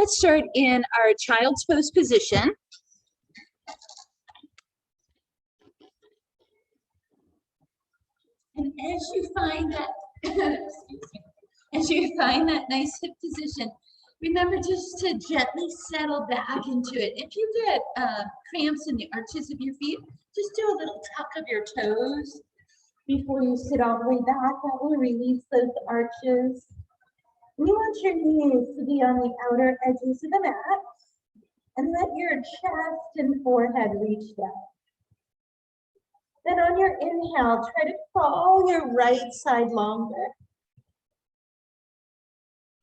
Let's start in our child's pose position. And as you find that, as you find that nice hip position, remember just to gently settle back into it. If you get cramps in the arches of your feet, just do a little tuck of your toes before you sit all the way back. That will release those arches. You want your knees to be on the outer edges of the mat, and let your chest and forehead reach down. Then on your inhale, try to crawl your right side longer.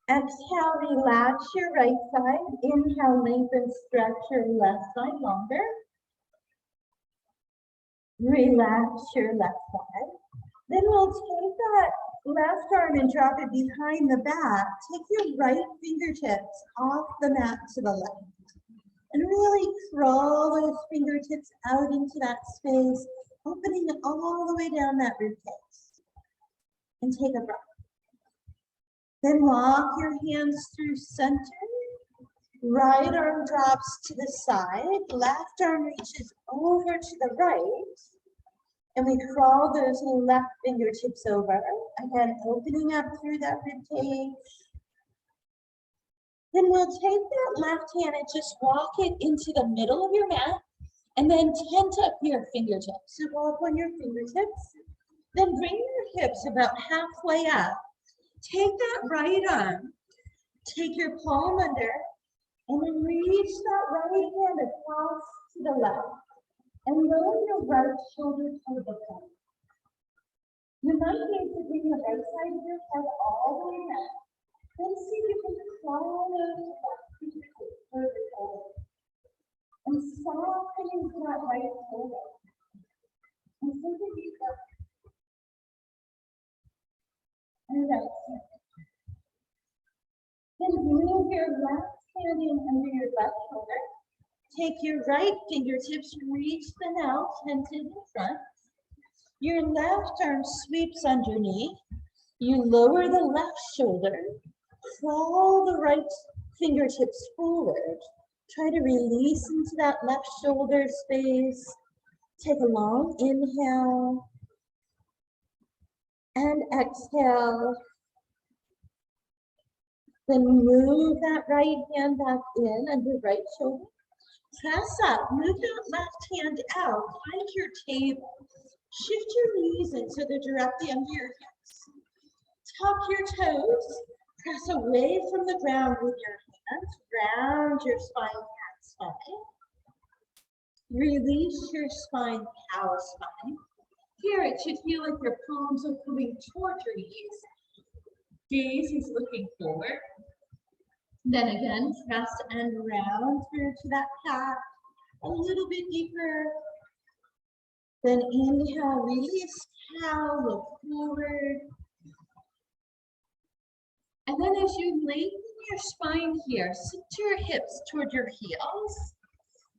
Exhale, relax your right side. Inhale, lengthen, stretch your left side longer. Relax your left side. Then we'll take that left arm and drop it behind the back. Take your right fingertips off the mat to the left. And really crawl those fingertips out into that space, opening all the way down that ribcage. And take a breath. Then walk your hands through center. Right arm drops to the side. Left arm reaches over to the right. And we crawl those left fingertips over. Again, opening up through that ribcage. Then we'll take that left hand and just walk it into the middle of your mat. And then tent up your fingertips. So walk on your fingertips. Then bring your hips about halfway up. Take that right arm. Take your palm under. And then reach that right hand across to the left. And lower your right shoulder to the front. You might need to bring the right side of your head all the way down. Then see if you can claw those left fingertips further forward. And soften into that right shoulder. And take a deep breath. And exhale. Then move your left hand in under your left shoulder. Take your right fingertips, reach the nail, tented in front. Your left arm sweeps underneath. You lower the left shoulder. Crawl the right fingertips forward. Try to release into that left shoulder space. Take a long inhale. And exhale. Then move that right hand back in under right shoulder. Press up, move that left hand out, find your table. Shift your knees in so they're directly under your hips. Tuck your toes, press away from the ground with your hands, round your spine, cat spine. Release your spine, cow spine. Here it should feel like your palms are coming toward your knees. Gaze is looking forward. Then again, press and round through to that cat, a little bit deeper. Then inhale, release cow, look forward. And then as you lengthen your spine here, sit your hips toward your heels.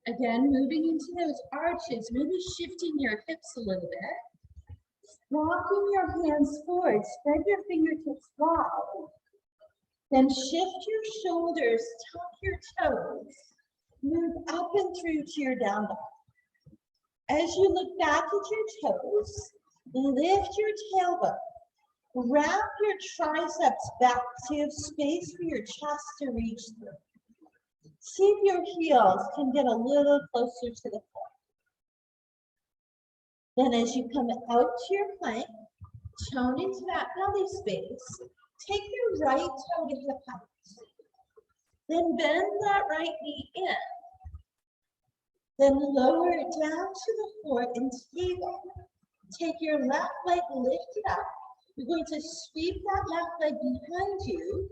Again, moving into those arches, maybe shifting your hips a little bit. Walking your hands forward, spread your fingertips wide. Then shift your shoulders, tuck your toes, move up and through to your down dog. As you look back at your toes, lift your tailbone, wrap your triceps back so you have space for your chest to reach through. See if your heels can get a little closer to the floor. Then as you come out to your plank, tone into that belly space. Take your right toe to hip height. Then bend that right knee in. Then lower it down to the floor and table. Take your left leg, lift it up. You're going to sweep that left leg behind you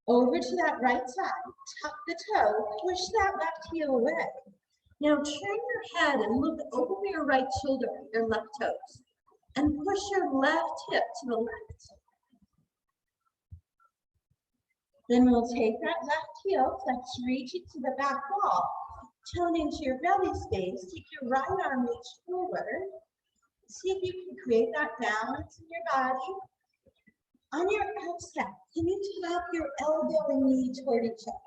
over to that right side. Tuck the toe, push that left heel away. Now turn your head and look over your right shoulder, your left toes, and push your left hip to the left. Then we'll take that left heel, let's reach it to the back wall. Tone into your belly space, take your right arm, reach forward. See if you can create that balance in your body. On your exhale, can you tap your elbow and knee toward each other?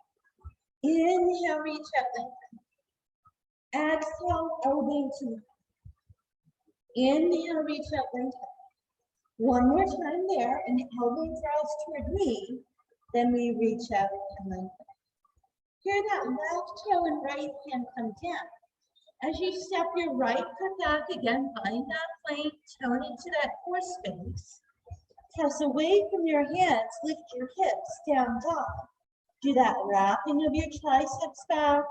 Inhale, reach up, lengthen. Exhale, elbow to knee. Inhale, reach up, lengthen. One more time there, and the elbow draws toward knee. Then we reach out and lengthen. Here, that left toe and right hand come down. As you step your right foot back again, find that plank, tone into that core space. Press away from your hands, lift your hips, down dog. Do that wrapping of your triceps back,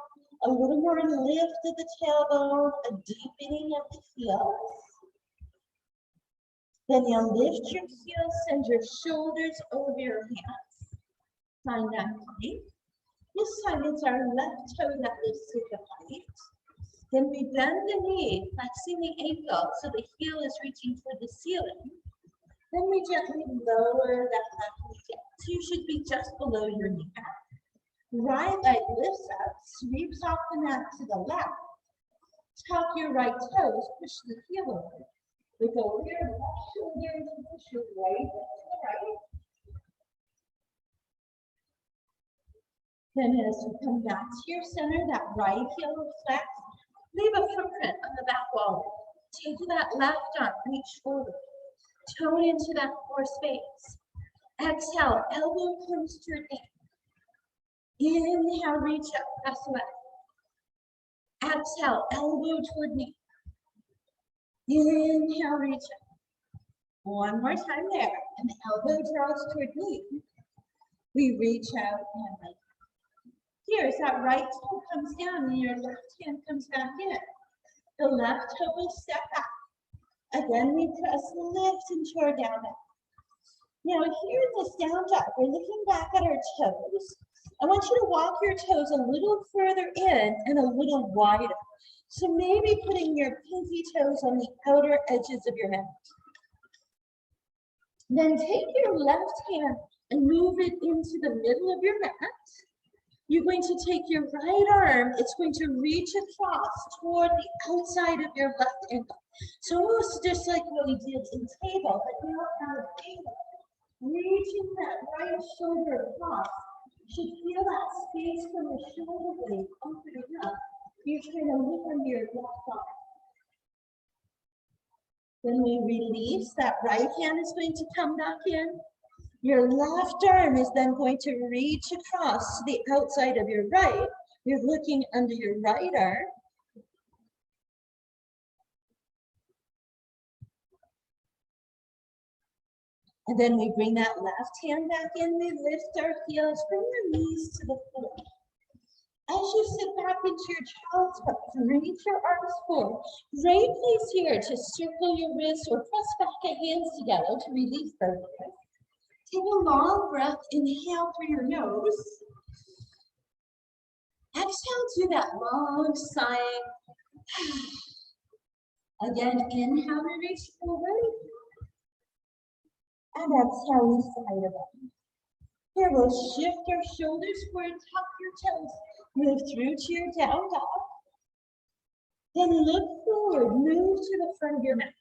a little more lift of the tailbone, a deepening of the heels. Then you'll lift your heels, send your shoulders over your hands. Find that plank. This time it's our left toe that lifts to the height. Then we bend the knee, flexing the ankle so the heel is reaching toward the ceiling. Then we gently lower that left knee down. So you should be just below your kneecap. Right leg lifts up, sweeps off the mat to the left. Tuck your right toes, push the heel over. Look over your left shoulder and push your right leg to the right. Then as you come back to your center, that right heel reflects. Leave a footprint on the back wall. Take that left arm, reach forward. Tone into that core space. Exhale, elbow comes to your knee. Inhale, reach up, press away. Exhale, elbow toward knee. Inhale, reach up. One more time there, and the elbow draws toward knee. We reach out and lengthen. Here, as that right toe comes down and your left hand comes back in. The left toe will step back. Again, we press lift into our down dog. Now here in this down dog, we're looking back at our toes. I want you to walk your toes a little further in and a little wider. So maybe putting your pinky toes on the outer edges of your mat. Then take your left hand and move it into the middle of your mat. You're going to take your right arm, it's going to reach across toward the outside of your left ankle. So almost just like what we did in table, but now out of table. Reaching that right shoulder across. You should feel that space from the shoulder blade opening up. You're trying to look under your left arm. Then we release, that right hand is going to come back in. Your left arm is then going to reach across to the outside of your right. You're looking under your right arm. And then we bring that left hand back in. We lift our heels, bring your knees to the floor. As you sit back into your child's pose, reach your arms forward. Great place here to circle your wrists or press back your hands together to release those wrists. Take a long breath, inhale through your nose. Exhale to that long sigh. Again, inhale to reach forward. And exhale, we side of it. Here, we'll shift your shoulders forward, tuck your toes, move through to your down dog. Then look forward, move to the front of your mat.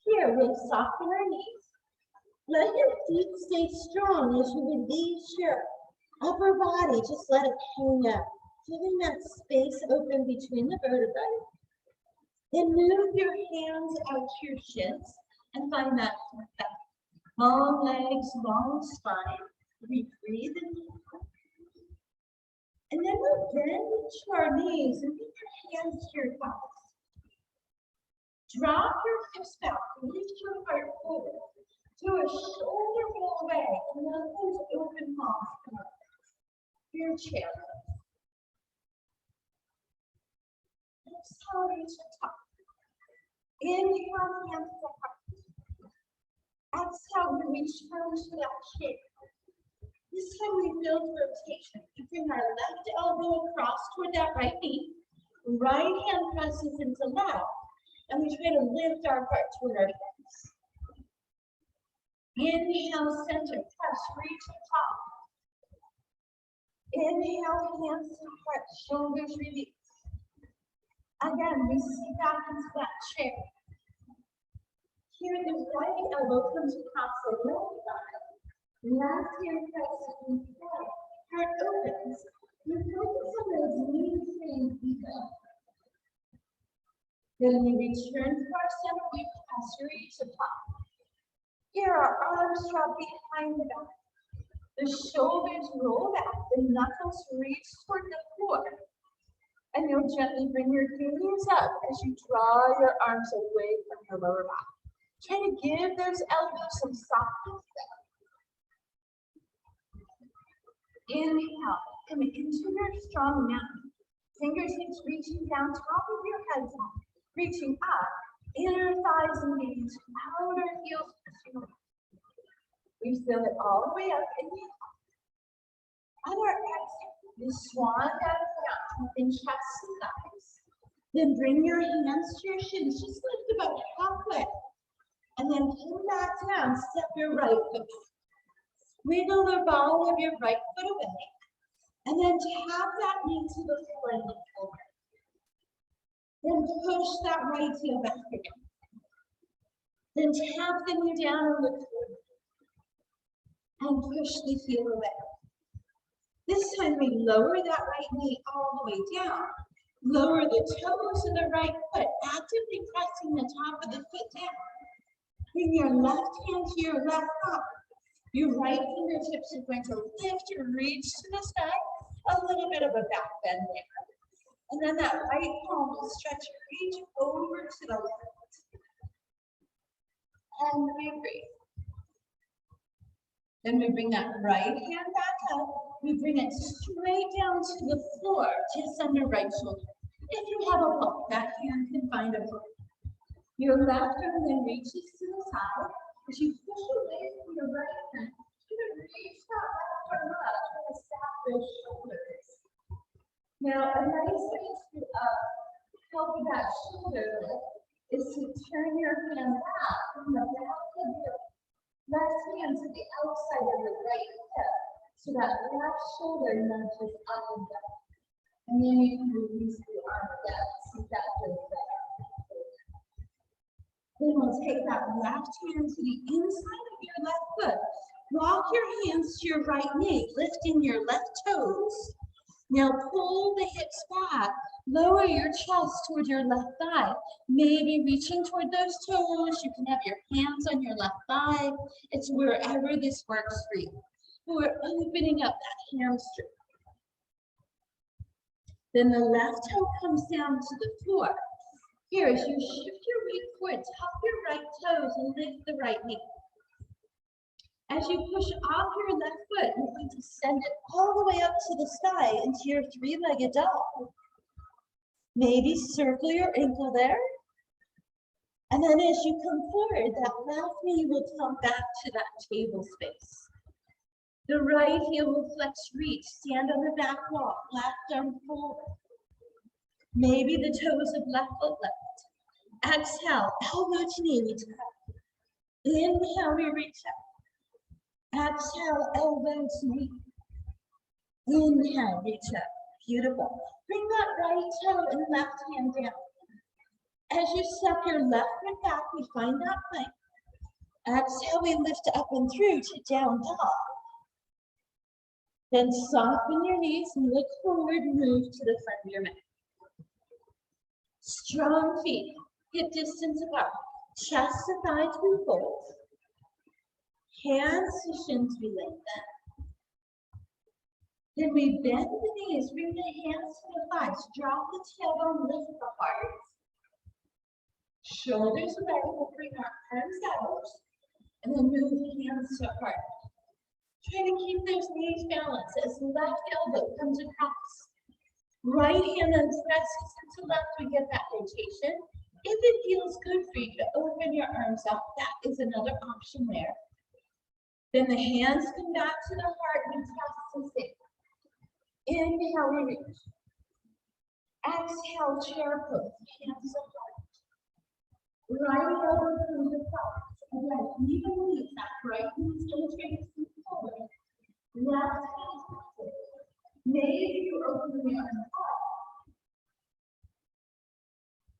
Here, we'll soften our knees. Let your feet stay strong as you release your upper body. Just let it hang out, giving that space open between the vertebrae. Then move your hands out to your shins and find that back. Long legs, long spine. We breathe in. And then we'll bend to our knees and bring your hands to your thighs. Drop your hips back, lift your heart forward. Do a shoulder roll away, and then those open palms come up. Your chair. Exhale, reach the top. Inhale, hands to heart. Exhale, we return to that shape. This time we build rotation. We bring our left elbow across toward that right knee. Right hand presses into left, and we try to lift our heart toward our hips. Inhale, center, press, reach the top. Inhale, hands to heart, shoulders release. Again, we sit back into that chair. Here, the right elbow comes across the left side. Left hand presses into left. heart opens. You focus on those knees staying even. Then we return to our center, we press your reach apart. Here, our arms drop behind the back. The shoulders roll back, the knuckles reach toward the floor. And you'll gently bring your knees up as you draw your arms away from your lower back. Try to give those elbows some softness there. Inhale, come into your strong mountain. Fingertips reaching down, top of your head, reaching up, inner thighs engaged, outer heels pushing away. We feel it all the way up. Inhale. On our exhale, you swan down down in chest and thighs. Then bring your hands to your shins, just lift about halfway. And then come back down, step your right foot. Wiggle the ball of your right foot away. And then tap that knee to the floor and look forward. Then push that right heel back again. Then tap the knee down and look forward. And push the heel away. This time we lower that right knee all the way down. Lower the toes of the right foot, actively pressing the top of the foot down. Bring your left hand to your left thigh. Your right fingertips are going to lift and reach to the sky. A little bit of a back bend there. And then that right palm will stretch and reach over to the left. And we breathe. Then we bring that right hand back up. We bring it straight down to the floor, just under right shoulder. If you have a hook, that hand can find a hook. Your left arm then reaches to the side. As you push away from your right hand, you're going to reach that left arm up and stack those shoulders. Now, a nice way to help with that shoulder lift is to turn your hand back from the back of your left hand to the outside of the right hip, so that left shoulder nudges up and down. And then you can release the arm down, see if that feels better. Then we'll take that left hand to the inside of your left foot. Walk your hands to your right knee, lifting your left toes. Now pull the hips back, lower your chest toward your left thigh. Maybe reaching toward those toes. You can have your hands on your left thigh. It's wherever this works for you. We're opening up that hamstring. Then the left toe comes down to the floor. Here, as you shift your weight forward, tuck your right toes and lift the right knee. As you push off your left foot, you're going to send it all the way up to the sky into your three-legged dog. Maybe circle your ankle there. And then as you come forward, that left knee will come back to that table space. The right heel will flex, reach, stand on the back wall, left arm forward. Maybe the toes of left foot left. Exhale, elbow to knee, we tap. Inhale, we reach up. Exhale, elbow to knee. Inhale, reach up. Beautiful. Bring that right toe and left hand down. As you step your left foot back, we find that plank. Exhale, we lift up and through to down dog. Then soften your knees and look forward, move to the front of your mat. Strong feet, hip distance apart. Chest to thigh to fold. Hands to shins we lengthen. Then we bend the knees, bring the hands to the thighs, drop the tailbone, lift the heart. Shoulders away, we'll bring our arms out, and then move the hands to heart. Try to keep those knees balanced as the left elbow comes across. Right hand then presses into left, we get that rotation. If it feels good for you to open your arms up, that is another option there. Then the hands come back to the heart, we press and sit. Inhale, we reach. Exhale, chair pose, hands to heart. Right elbow comes across. Again, evenly, that right knee is illustrated forward. Left hand forward. Maybe you open the arms up.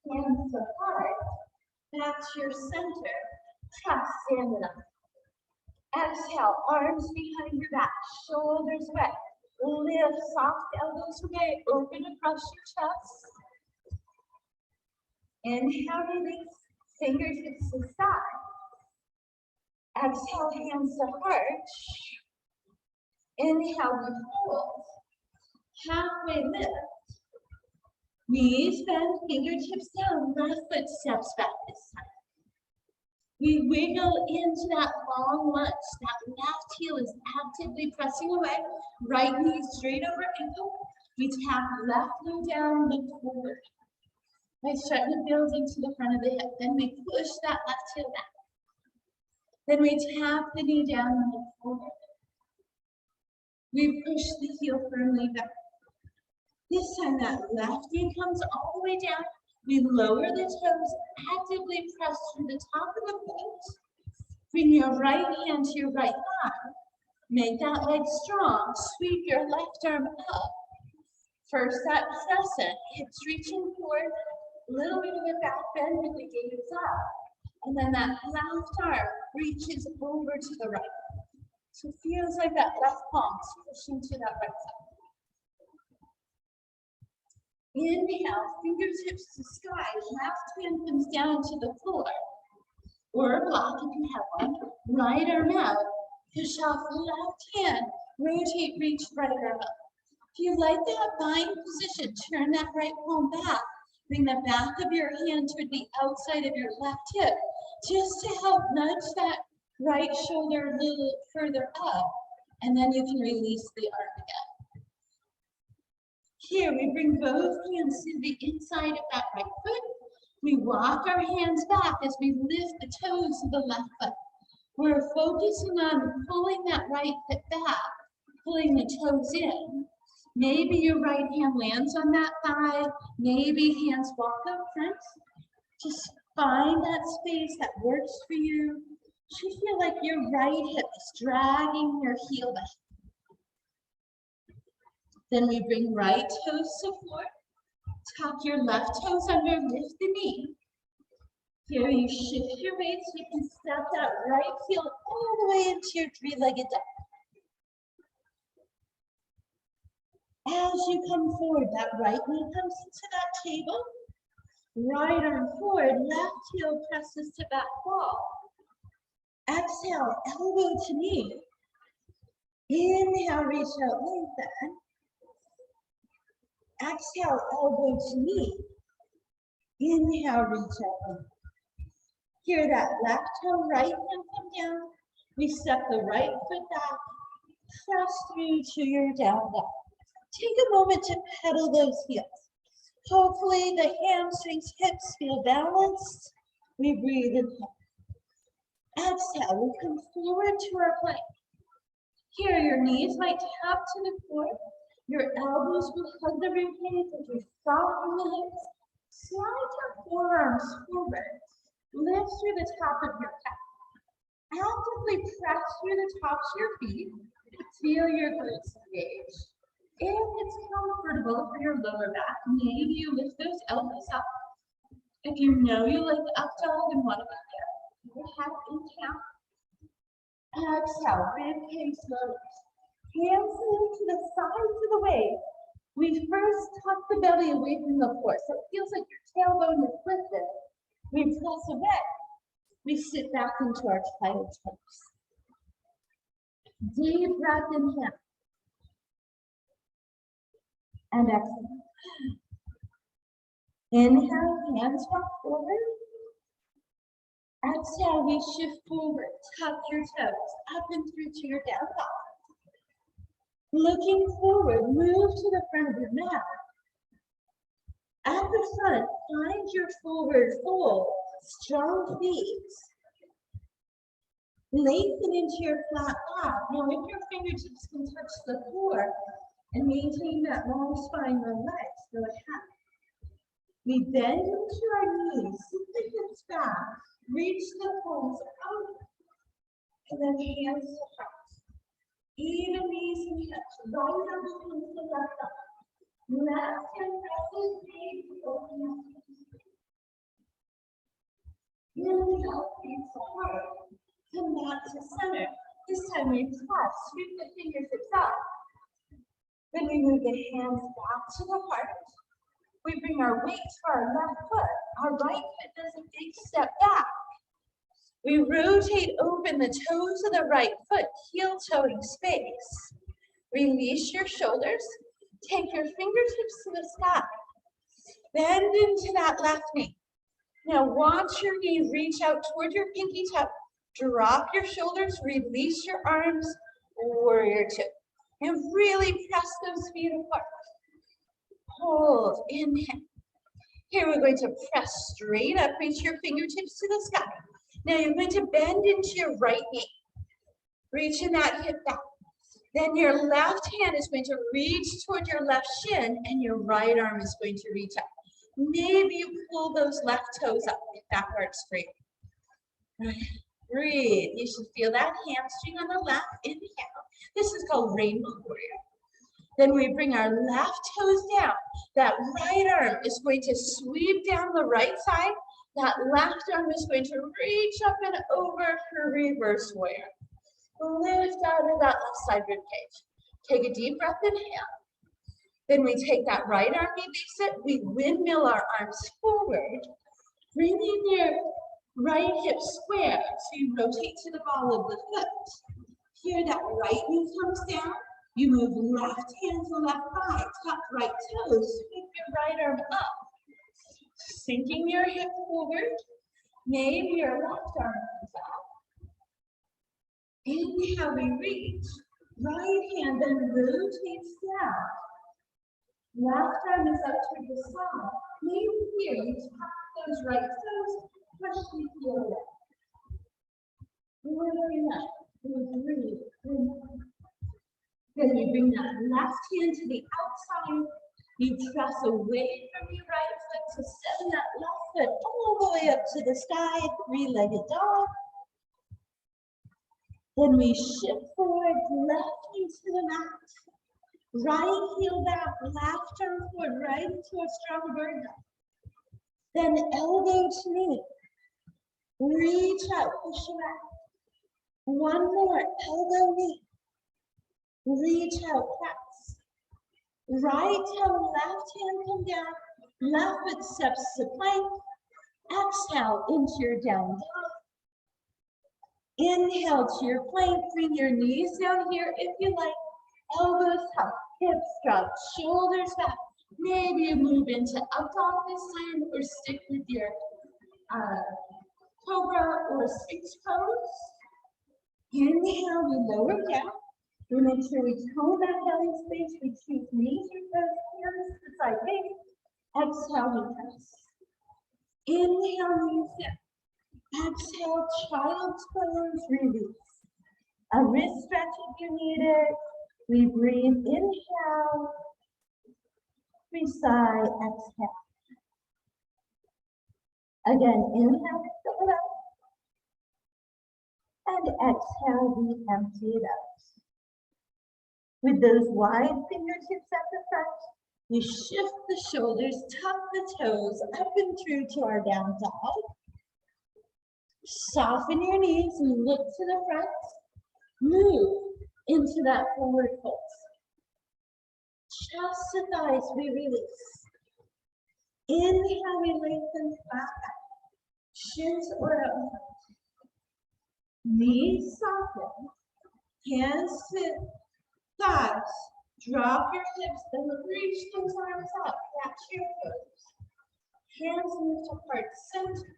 Hands to heart. Back to your center. Chest stand it up. Exhale, arms behind your back, shoulders wet. Lift soft elbows away, open across your chest. Inhale, release, fingertips to side. Exhale, hands to heart. Inhale, we fold. Halfway lift. Knees bend, fingertips down, left foot steps back this time. We wiggle into that long lunge. That left heel is actively pressing away. Right knee straight over ankle. We tap left knee down, look forward. I start to build into the front of the hip. Then we push that left heel back. Then we tap the knee down and look forward. We push the heel firmly back. This time that left knee comes all the way down. We lower the toes, actively press through the top of the foot. Bring your right hand to your right thigh. Make that leg strong. Sweep your left arm up. First that crescent, hips reaching forward, a little bit of a back bend with the gaze up. And then that left arm reaches over to the right. So it feels like that left palm's pushing to that right side. Inhale, fingertips to sky, left hand comes down to the floor. Or a block if you have one. Right arm out, push off the left hand, rotate, reach right arm up. If you like that bind position, turn that right palm back. Bring the back of your hand toward the outside of your left hip, just to help nudge that right shoulder a little further up. And then you can release the arm again. Here, we bring both hands to the inside of that right foot. We walk our hands back as we lift the toes of the left foot. We're focusing on pulling that right foot back, pulling the toes in. Maybe your right hand lands on that thigh. Maybe hands walk up front. Just find that space that works for you. You should feel like your right hip is dragging your heel back. Then we bring right toes to floor. Tuck your left toes under, lift the knee. Here you shift your weight so you can step that right heel all the way into your three-legged dog. As you come forward, that right knee comes into that table. Right arm forward, left heel presses to back wall. Exhale, elbow to knee. Inhale, reach out, lengthen. Exhale, elbow to knee. Inhale, reach out. Here, that left toe, right hand come down. We step the right foot back. Press through to your down dog. Take a moment to pedal those heels. Hopefully the hamstrings, hips feel balanced. We breathe in. Exhale, we come forward to our plank. Here, your knees might tap to the floor. Your elbows will hug the rib cage as you soften the hips. Slide your forearms forward. Lift through the top of your calf. Actively press through the tops of your feet. Feel your glutes engage. If it's comfortable for your lower back, maybe you lift those elbows up. If you know you like up dog and want to go there, you have in count. Exhale, rib cage lowers. Hands into the sides of the wave. We first tuck the belly away from the floor, so it feels like your tailbone is lifted. We press away. We sit back into our child's pose. Deep breath inhale. And exhale. Inhale, hands walk forward. Exhale, we shift forward. Tuck your toes up and through to your down dog. Looking forward, move to the front of your mat. At the front, find your forward fold, strong feet. Lengthen into your flat back. Now, if your fingertips can touch the floor and maintain that long spine on legs, go ahead. We bend into our knees, sit the hips back, reach the palms out, and then hands to heart. Even knees and hips, right elbow comes to left arm. Left hand presses, gaze open up. Inhale, hands to heart. Come back to center. This time we press, sweep the fingertips up. Then we move the hands back to the heart. We bring our weight to our left foot. Our right foot does a big step back. We rotate open the toes of the right foot, heel toeing space. Release your shoulders. Take your fingertips to the sky. Bend into that left knee. Now watch your knee reach out toward your pinky toe. Drop your shoulders, release your arms, warrior two. And really press those feet apart. Hold, inhale. Here we're going to press straight up, reach your fingertips to the sky. Now you're going to bend into your right knee. Reaching that hip back. Then your left hand is going to reach toward your left shin and your right arm is going to reach up. Maybe you pull those left toes up if that works for you. Breathe. You should feel that hamstring on the left. Inhale. This is called rainbow warrior. Then we bring our left toes down. That right arm is going to sweep down the right side. That left arm is going to reach up and over for reverse warrior. Lift out of that left side rib cage. Take a deep breath, inhale. Then we take that right arm, release it. We windmill our arms forward. Bring in your right hip square. So you rotate to the ball of the foot. Here that right knee comes down. You move left hand to left thigh, tuck right toes, sweep your right arm up. Sinking your hip forward, maybe your left arm comes out. Inhale, we reach. Right hand then rotates down. Left arm is up to the side. Maybe here you tuck those right toes, push the heel down. Very nice. Breathe. Then you bring that left hand to the outside. You press away from your right foot to send that left foot all the way up to the sky, three-legged dog. Then we shift forward, left knee to the mat. Right heel back, left arm forward, right into a strong bird dog. Then elbow to knee. Reach out, push it back. One more, elbow knee. Reach out, press. Right toe, left hand come down. Left foot steps to plank. Exhale into your down dog. Inhale to your plank. Bring your knees down here if you like. Elbows up, hips drop, shoulders back. Maybe you move into up dog this time or stick with your cobra or sphinx pose. Inhale, we lower down. We make sure we tone that belly space. We choose knees or toes, hands to the side base. Exhale, we press. Inhale, knees down. Exhale, child's pose, release. A wrist stretch if you need it. We breathe, inhale. We sigh, exhale. Again, inhale, fill it up. And exhale, we empty it out. With those wide fingertips at the front, we shift the shoulders, tuck the toes up and through to our down dog. Soften your knees and look to the front. Move into that forward fold. Chest to thighs, we release. Inhale, we lengthen back. Shins or up. Knees soften. Hands to thighs. Drop your hips, then reach those arms up. Catch your toes. Hands move to heart center.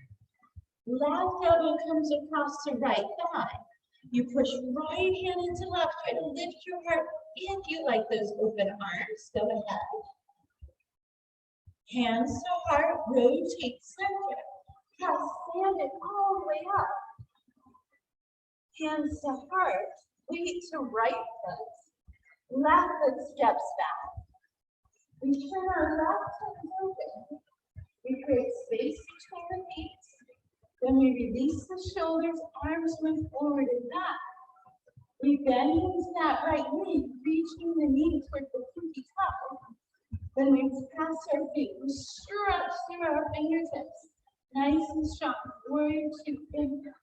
Left elbow comes across to right thigh. You push right hand into left. Try to lift your heart if you like those open arms. Go ahead. Hands to heart, rotate center. Press, stand it all the way up. Hands to heart, weight to right foot. Left foot steps back. We turn our left toes open. We create space between the feet. Then we release the shoulders, arms move forward and back. We bend into that right knee, reaching the knee towards the pinky toe. Then we press our feet, we stretch through our fingertips. Nice and strong. Warrior two, inhale.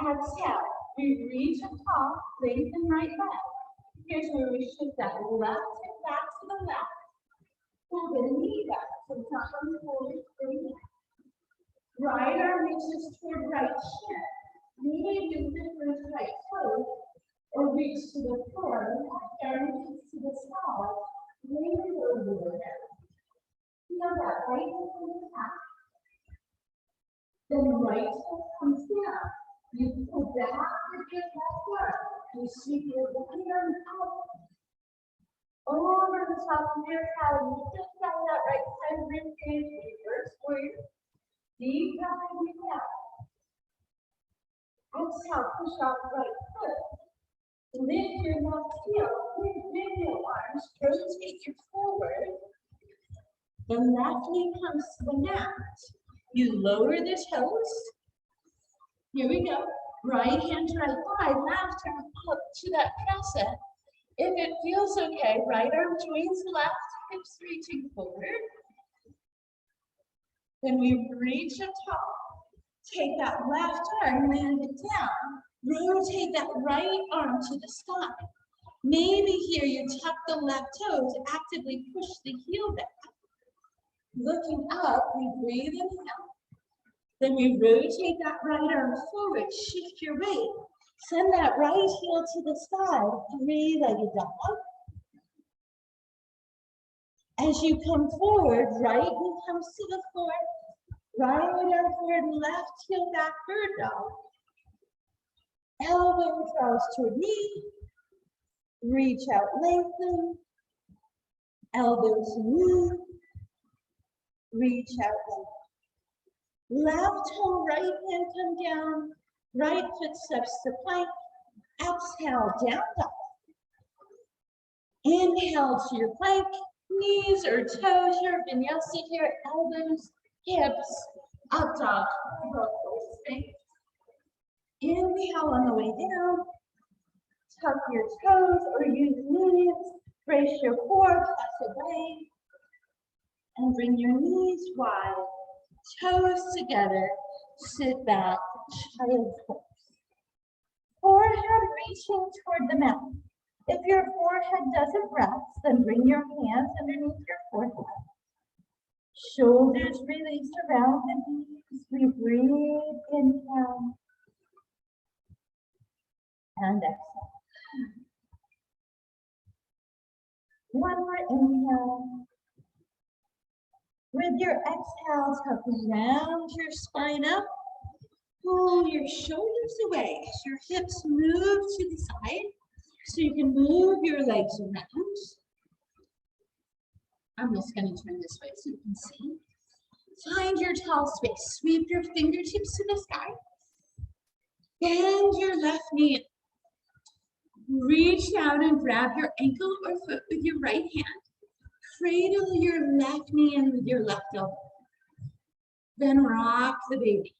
Exhale. We reach across, lengthen right leg. Here's where we shift that left hip back to the left. Pull the knee back so it's not going forward. Right arm reaches toward right shin. Maybe lift those right toes or reach to the floor. Arm reaches to the sky. Maybe over there. Feel that right hip in the back. Then right foot comes down. You pull back with your left arm. You sweep your right arm out. Over the top of your head. You just got that right side rib cage. Reverse warrior. Deep down in your neck. Exhale, push out right foot. Lift your left heel. With your arms. Rotate you forward. The left knee comes to the mat. You lower the toes. Here we go. Right hand to right thigh, left arm up to that crescent. If it feels okay, right arm joins left, hips reaching forward. Then we reach up top. Take that left arm, land it down. Rotate that right arm to the sky. Maybe here you tuck the left toes, actively push the heel back. Looking up, we breathe inhale. Then we rotate that right arm forward, shift your weight. Send that right heel to the sky, three-legged dog. As you come forward, right knee comes to the floor, right arm forward, left heel back, bird dog. Elbow draws toward knee, reach out, lengthen, elbow to knee, reach out, lengthen. Left toe, right hand come down, right foot steps to plank, exhale, down dog. Inhale to your plank, knees or toes here, vinyasa here, elbows, hips, up dog, inhale on the way down, tuck your toes or use knees, brace your core, press away, and bring your knees wide. Toes together, sit back, child's pose. Forehead reaching toward the mat. If your forehead doesn't rest, then bring your hands underneath your forehead. Shoulders release around the knees. We breathe, inhale, and exhale. One more inhale. With your exhale, tuck round your spine up. Pull your shoulders away as your hips move to the side so you can move your legs around. I'm just going to turn this way so you can see. Find your tall space. Sweep your fingertips to the sky. Bend your left knee. Reach down and grab your ankle or foot with your right hand. Cradle your left knee in with your left elbow. Then rock the baby.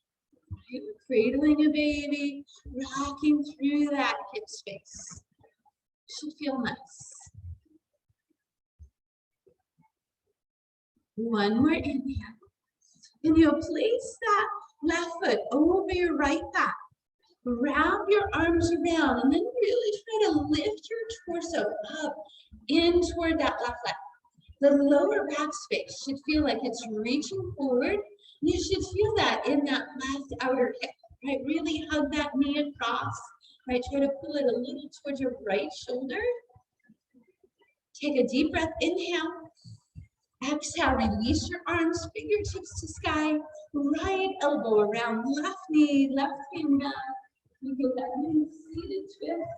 Right? Cradling a baby, rocking through that hip space. Should feel nice. One more inhale. And you'll place that left foot over your right thigh. Wrap your arms around and then really try to lift your torso up in toward that left leg. The lower back space should feel like it's reaching forward. You should feel that in that left outer hip, right? Really hug that knee across, right? Try to pull it a little towards your right shoulder. Take a deep breath, inhale. Exhale, release your arms, fingertips to sky. Right elbow around left knee, left hand down. You get that new seated twist.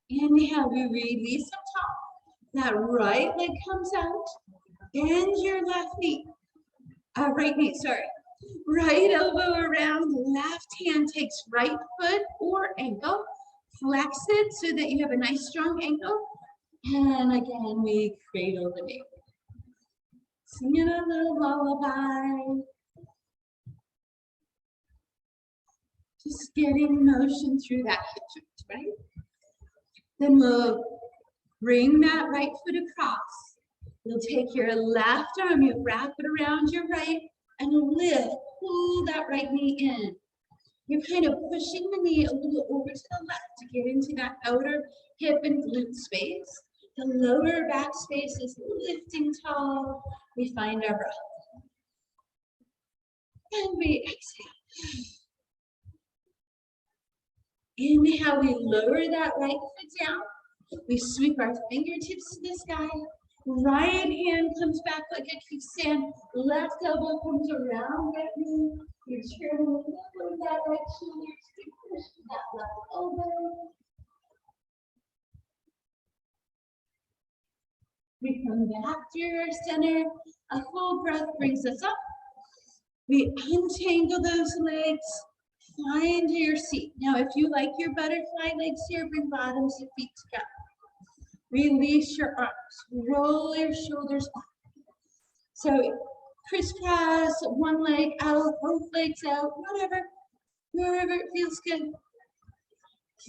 Inhale, we release up top. That right leg comes out. Bend your left knee. Right knee, sorry. Right elbow around, left hand takes right foot or ankle. Flex it so that you have a nice strong ankle. And again, we cradle the baby. Singing a little lullaby. Just getting motion through that hip joint, right? Then we'll bring that right foot across. You'll take your left arm, you wrap it around your right, and lift, pull that right knee in. You're kind of pushing the knee a little over to the left to get into that outer hip and glute space. The lower back space is lifting tall. We find our breath. And we exhale. Inhale, we lower that right foot down. We sweep our fingertips to the sky. Right hand comes back like a kickstand. Left elbow comes around right knee. You're turning over that right shoulder to push that left elbow. We come back to our center. A full breath brings us up. We untangle those legs. Find your seat. Now, if you like your butterfly legs here, bring bottoms of feet together. Release your arms. Roll your shoulders back. So crisscross, one leg out, both legs out, whatever, wherever it feels good.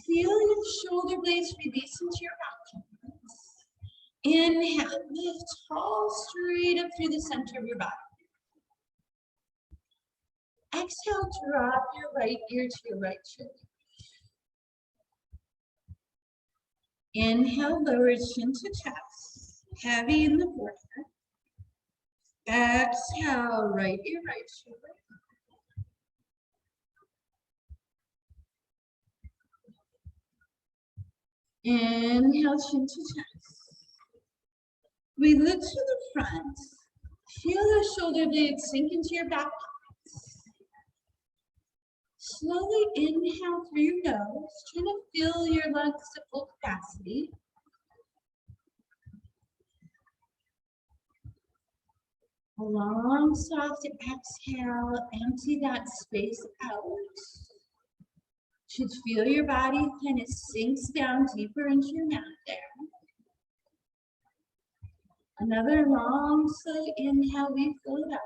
Feel your shoulder blades release into your back. Inhale, lift tall, straight up through the center of your body. Exhale, drop your right ear to your right shoulder. Inhale, lower chin to chest, heavy in the forehead. Exhale, right ear, right shoulder. Inhale, chin to chest. We look to the front. Feel the shoulder blades sink into your back pockets. Slowly inhale through your nose, trying to fill your lungs to full capacity. A long, soft exhale, empty that space out. Should feel your body kind of sinks down deeper into your mat there. Another long, slow inhale, we float up.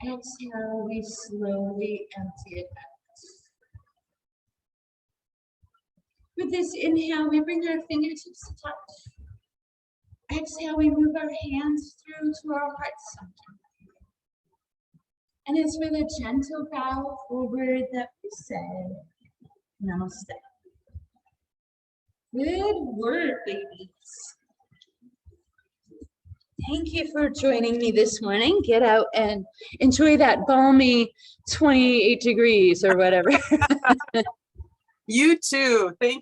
Exhale, we slowly empty it out. With this inhale, we bring our fingertips to touch. Exhale, we move our hands through to our heart center. And it's with a gentle bow forward that we say, Namaste. Good work, babies. Thank you for joining me this morning. Get out and enjoy that balmy 28 degrees or whatever. You too. Thank you.